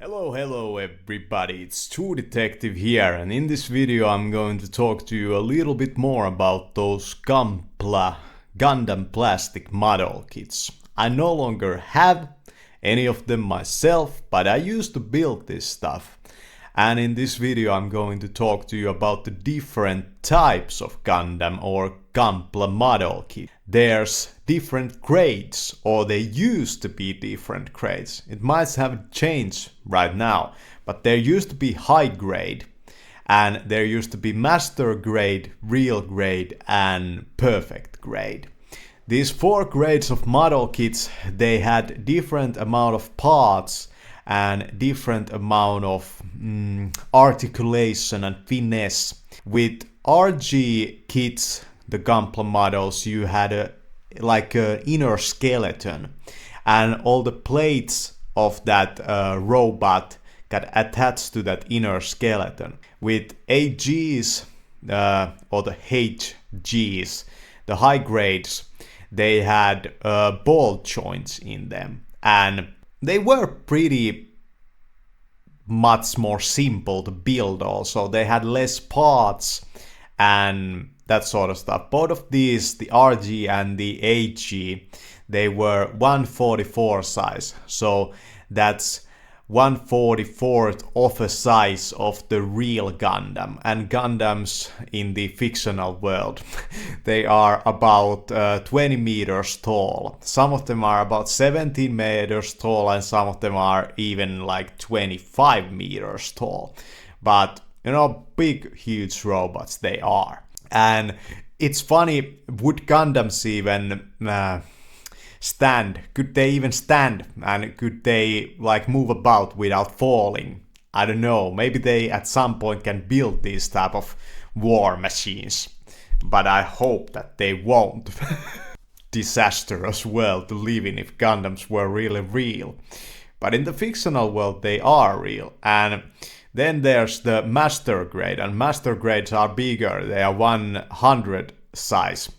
Hello everybody, it's True Detective here, and in this video I'm going to talk to you a little bit more about those GUNPLA Gundam plastic model kits. I no longer have any of them myself, but I used to build this stuff. And in this video I'm going to talk to you about the different types of Gundam or GUNPLA model kit. There's different grades, or they used to be different grades. It might have changed right now, but there used to be high grade, and there used to be master grade, real grade, and perfect grade. These four grades of model kits, they had different amount of parts and different amount of articulation and finesse. With RG kits, the GUNPLA models, you had an inner skeleton, and all the plates of that robot got attached to that inner skeleton. With AGs or the HGs, the high grades, they had ball joints in them, and they were pretty much more simple to build also. They had less parts and that sort of stuff. Both of these, the RG and the AG, they were 1/44 size. So that's 1/44th of a size of the real Gundam. And Gundams in the fictional world, they are about 20 meters tall. Some of them are about 17 meters tall, and some of them are even like 25 meters tall. But you know, big, huge robots they are. And it's funny, would Gundams even stand? Could they even stand? And could they like move about without falling? I don't know. Maybe they at some point can build these type of war machines. But I hope that they won't. Disastrous world to live in if Gundams were really real. But in the fictional world they are real. And then there's the master grade, and master grades are bigger. They are 100 size.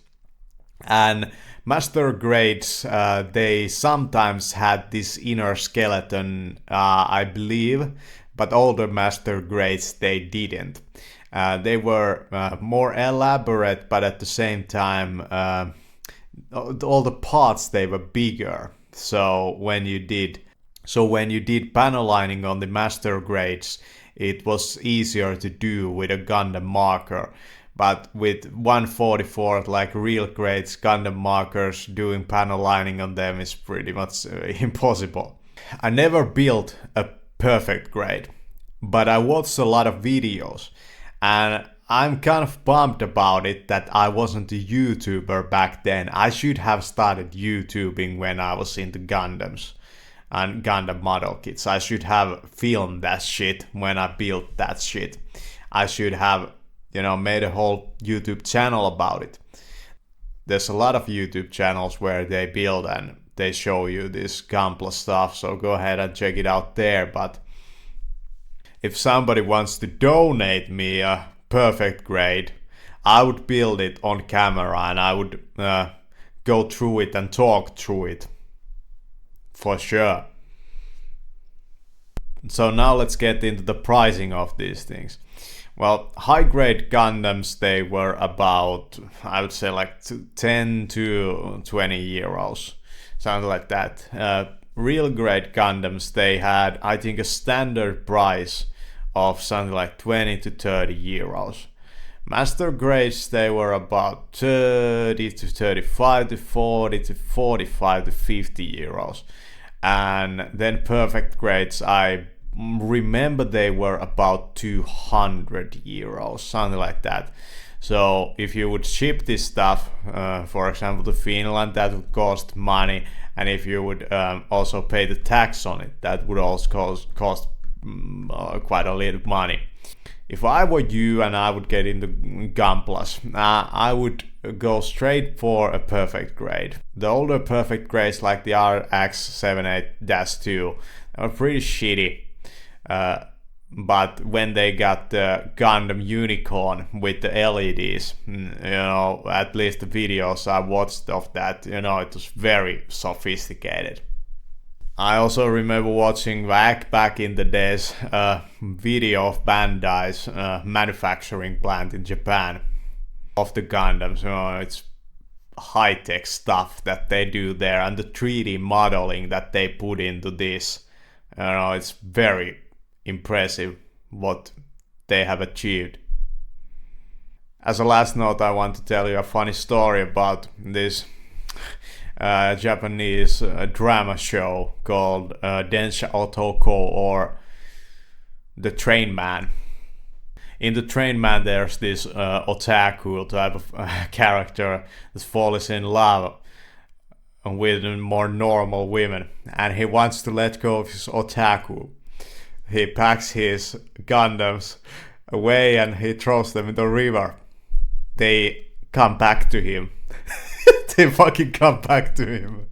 And master grades, they sometimes had this inner skeleton, I believe, but older master grades, they didn't. They were more elaborate, but at the same time, all the parts, they were bigger. So when you did panel lining on the master grades, it was easier to do with a Gundam marker. But with 1/44, like real grades Gundam markers, doing panel lining on them is pretty much impossible. I never built a perfect grade, but I watched a lot of videos, and I'm kind of bummed about it that I wasn't a YouTuber back then. I should have started YouTubing when I was into Gundams and Gundam model kits. I should have filmed that shit when I built that shit. I should have, made a whole YouTube channel about it. There's a lot of YouTube channels where they build and they show you this GUNPLA stuff, so go ahead and check it out there. But if somebody wants to donate me a perfect grade, I would build it on camera and I would go through it and talk through it. For sure. So now let's get into the pricing of these things. Well, high grade Gundams, they were about, I would say, like 10 to 20 euros, something like that. Real grade Gundams, they had, I think, a standard price of something like 20 to 30 euros. Master grades, they were about 30 to 35 to 40 to 45 to 50 euros. And then perfect grades, I remember they were about 200 euros, something like that. So if you would ship this stuff, for example, to Finland, that would cost money. And if you would also pay the tax on it, that would also cost quite a little money. If I were you and I would get into GUNPLAs, I would go straight for a perfect grade. The older perfect grades like the RX-78-2 are pretty shitty. But when they got the Gundam Unicorn with the LEDs, at least the videos I watched of that, it was very sophisticated. I also remember watching back in the days a video of Bandai's manufacturing plant in Japan of the Gundams. It's high-tech stuff that they do there, and the 3D modeling that they put into this. It's very impressive what they have achieved. As a last note, I want to tell you a funny story about this Japanese drama show called DENSHA OTOKO, or The Train Man. In The Train Man, there's this otaku type of character that falls in love with more normal women, and he wants to let go of his otaku. He packs his Gundams away and he throws them in the river. They come back to him. They fucking come back to him.